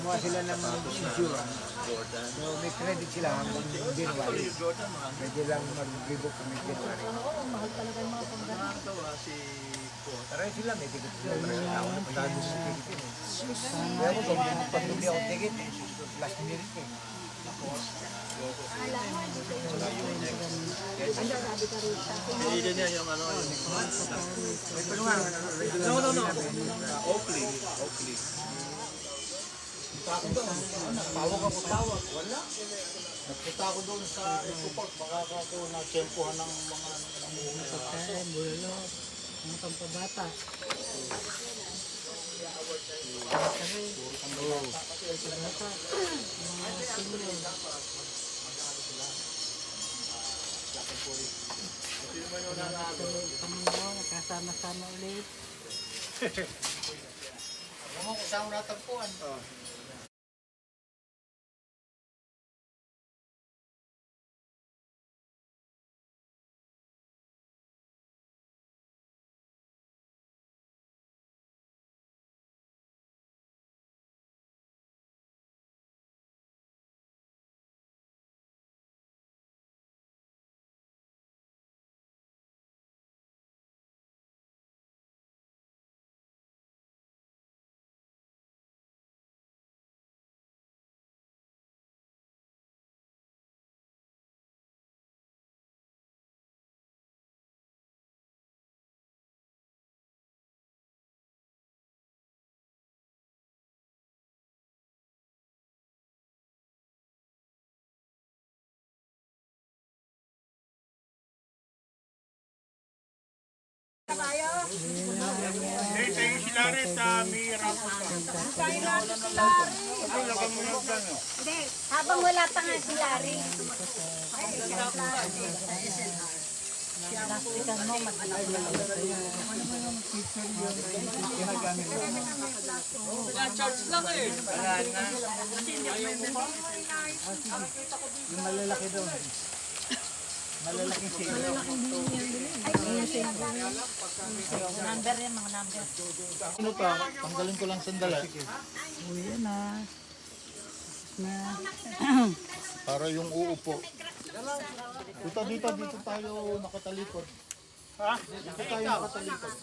kumuha sila ng insurance. So may credit sila hanggang January. Pwede lang mag-rebook kami January. Mahal talaga yung mga panggalan. Taray sila, may ticket sila. Ako na pagkado sa ticket yun eh. Kaya ako pag bumili ako ticket eh, last minute eh. Hindi din yan yung ano, yung... No. Oakley. Tawag ako tawag, wala. Nagpunta ako doon sa Ecoport, baka ako na-tsempuhan ng mga Pagkain, bulo, mga pampabata. Kasama-sama ulit. Alam mo kung saan mo natagpuan. Hindi, habang wala pa nga si Larry. Plastikan mo, Charge lang eh. Yung malalaki doon. Malalaking sila. number yan, mga number. Ano pa? Tanggalin ko lang sandala. Uy, yan na. Para yung uupo. Dito tayo nakatalikod. Ha? Dito tayo nakatalikod.